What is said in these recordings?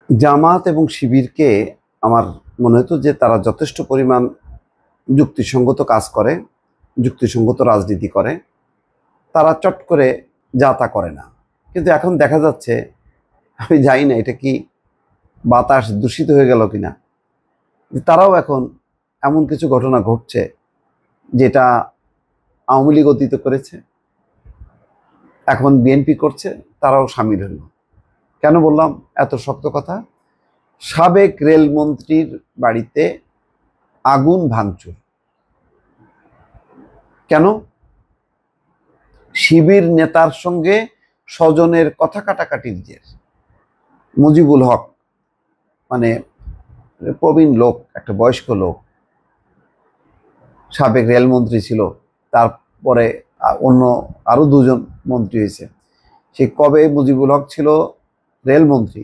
জামাত এবং শিবিরকে আমার মনে হতো যে তারা যথেষ্ট পরিমাণ যুক্তিসঙ্গত কাজ করে, যুক্তিসঙ্গত রাজনীতি করে। তারা চট করে যা তা করে না। কিন্তু এখন দেখা যাচ্ছে, আমি জানি না এটা কি বাতাস দূষিত হয়ে গেল কিনা, তারাও এখন এমন কিছু ঘটনা ঘটছে যেটা আওয়ামী লীগ অতীত করেছে, এখন বিএনপি করছে, তারাও সামিল হলো। কেন বললাম এত শক্ত কথা? সাবেক রেলমন্ত্রীর বাড়িতে আগুন ভাঙচুর। কেন? শিবির নেতার সঙ্গে স্বজনের কথা কাটাকাটির জের। মুজিবুল হক, মানে প্রবীণ লোক, একটা বয়স্ক লোক, সাবেক রেলমন্ত্রী ছিল, তারপরে অন্য আরো দুজন মন্ত্রী হয়েছে। সে কবে মুজিবুল হক ছিল রেলমন্ত্রী,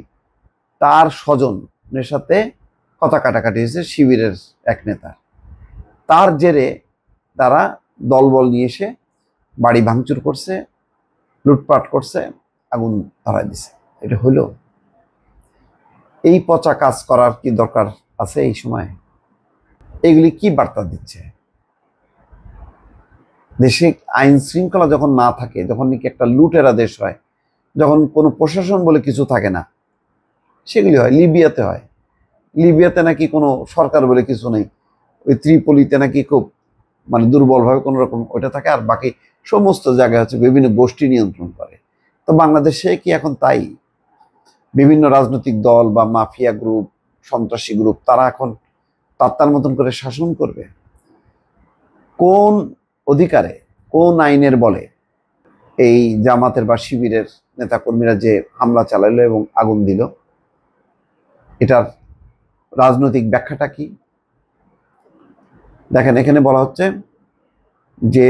তার স্বজনের সাথে কথা কাটাকাটি হয়েছে শিবিরের এক নেতা। তার জেরে তারা দলবল নিয়ে এসে বাড়ি ভাঙচুর করছে, লুটপাট করছে, আগুন ধরায় দিছে। এটা হলো? এই পচা কাজ করার কি দরকার আছে এই সময়? এগুলি কি বার্তা দিচ্ছে? দেশে আইন শৃঙ্খলা যখন না থাকে, যখন নাকি একটা লুটেরা দেশ হয়, যখন কোনো প্রশাসন বলে কিছু থাকে না, সেগুলি হয়। লিবিয়াতে হয়। লিবিয়াতে নাকি কোনো সরকার বলে কিছু নেই। ওই ত্রিপলিতে নাকি খুব দুর্বলভাবে কোনো রকম ওইটা থাকে, আর বাকি সমস্ত জায়গায় হচ্ছে বিভিন্ন গোষ্ঠী নিয়ন্ত্রণ করে। তো বাংলাদেশে কি এখন তাই? বিভিন্ন রাজনৈতিক দল বা মাফিয়া গ্রুপ, সন্ত্রাসী গ্রুপ, তারা এখন তার মতন করে শাসন করবে? কোন অধিকারে, কোন আইনের বলে এই জামাতের বা শিবিরের নেতাকর্মীরা যে হামলা চালাইলো এবং আগুন দিল? এটার রাজনৈতিক ব্যাখ্যাটা কি? দেখেন, এখানে বলা হচ্ছে যে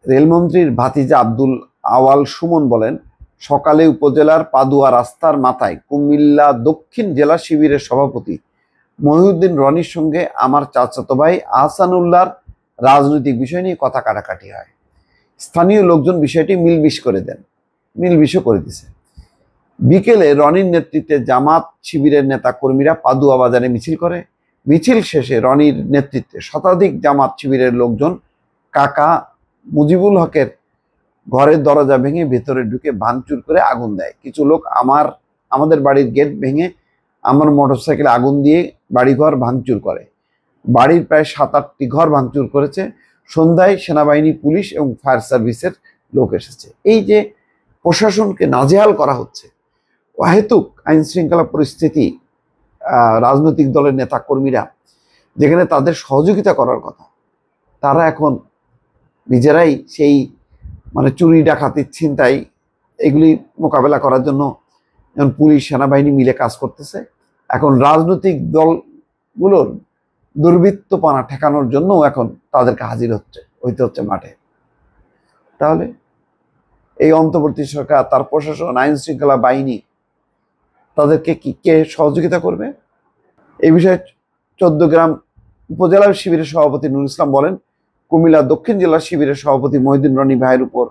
রেলমন্ত্রীর ভাতিজা আব্দুল আওয়াল সুমন বলেন, সকালে উপজেলার পাদুয়া রাস্তার মাথায় কুমিল্লা দক্ষিণ জেলা শিবিরের সভাপতি মহিউদ্দিন রনির সঙ্গে আমার চাচাতো ভাই আহসানুল্লাহর রাজনৈতিক বিষয় নিয়ে কথা কাটাকাটি হয়। স্থানীয় লোকজন বিষয়টি মিলবিশ করে দেন, মিলবিশও করে দিছে। বিকেলে রনির নেতৃত্বে জামাত শিবিরের নেতা কর্মীরা পাদুয়া বাজারে মিছিল করে। মিছিল শেষে রনির নেতৃত্বে শতাধিক জামাত শিবিরের লোকজন কাকা মুজিবুল হকের ঘরের দরজা ভেঙে ভেতরে ঢুকে ভাঙচুর করে আগুন দেয়। কিছু লোক আমাদের বাড়ির গেট ভেঙে আমার মোটরসাইকেলে আগুন দিয়ে বাড়িঘর ভাঙচুর করে। বাড়ির প্রায় 7-8টি ঘর ভাঙচুর করেছে। সন্ধ্যায় সেনাবাহিনী, পুলিশ এবং ফায়ার সার্ভিসের লোক এসেছে। এই যে প্রশাসনকে নাজেহাল করা হচ্ছে, অহেতুক আইন শৃঙ্খলা পরিস্থিতি, রাজনৈতিক দলের নেতা কর্মীরা যেখানে তাদের সহযোগিতা করার কথা, তারা এখন নিজেরাই সেই চুরি, ডাকাতি, ছিনতাই, এগুলি মোকাবেলা করার জন্য যেমন পুলিশ, সেনাবাহিনী মিলে কাজ করতেছে, এখন রাজনৈতিক দলগুলোর দুর্বৃত্তপনা ঠেকানোর জন্য এখন তাদেরকে হাজির হইতে হচ্ছে মাঠে। তাহলে এই অন্তর্বর্তী সরকার, তার প্রশাসন, আইন শৃঙ্খলা বাহিনী, তাদেরকে কে সহযোগিতা করবে? এই বিষয়ে 14গ্রাম উপজেলা শিবিরের সভাপতি নুরুল ইসলাম বলেন, কুমিল্লা দক্ষিণ জেলা শিবিরের সভাপতি মহিউদ্দিন রনি ভাইয়ের উপর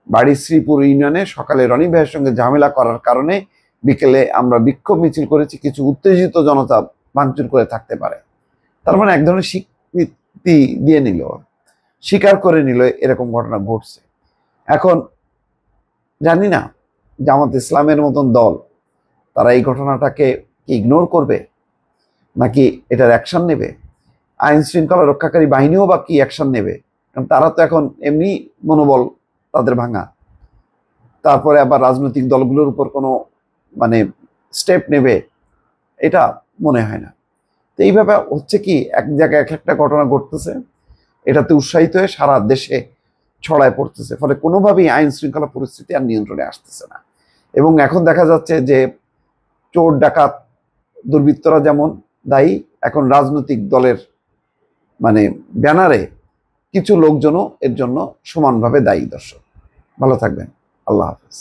বাড়ি শ্রীপুর ইউনিয়নে সকালে রনি ভাইয়ের সঙ্গে ঝামেলা করার কারণে বিকেলে আমরা বিক্ষোভ মিছিল করেছি। কিছু উত্তেজিত জনতা ভাঙচুর করে থাকতে পারে। তার মানে এক ধরনের স্বীকৃতি দিয়ে নিল, স্বীকার করে নিল এরকম ঘটনা ঘটছে। এখন জানি না জামাত ইসলামের মতন দল তারা এই ঘটনাটাকে কি ইগনোর করবে, নাকি এটার অ্যাকশন নেবে? আইন শৃঙ্খলা রক্ষাকারী বাহিনীও বা কি অ্যাকশন নেবে? কারণ তারা তো এখন এমনি মনোবল তাদের ভাঙা, তারপরে আবার রাজনৈতিক দলগুলোর উপর কোনো স্টেপ নেবে, এটা মনে হয় না। তো এইভাবে হচ্ছে কি, এক জায়গায় এক একটা ঘটনা ঘটতেছে, এটাতে উৎসাহিত হয়ে সারা দেশে ছড়ায় পড়তেছে, ফলে কোনোভাবেই আইন শৃঙ্খলা পরিস্থিতি আর নিয়ন্ত্রণে আসতেছে না। এবং এখন দেখা যাচ্ছে যে চোর, ডাকাত, দুর্বৃত্তরা যেমন দায়ী, এখন রাজনৈতিক দলের ব্যানারে কিছু লোকজনও এর জন্য সমানভাবে দায়ী। দর্শক, ভালো থাকবেন। আল্লাহ হাফেজ।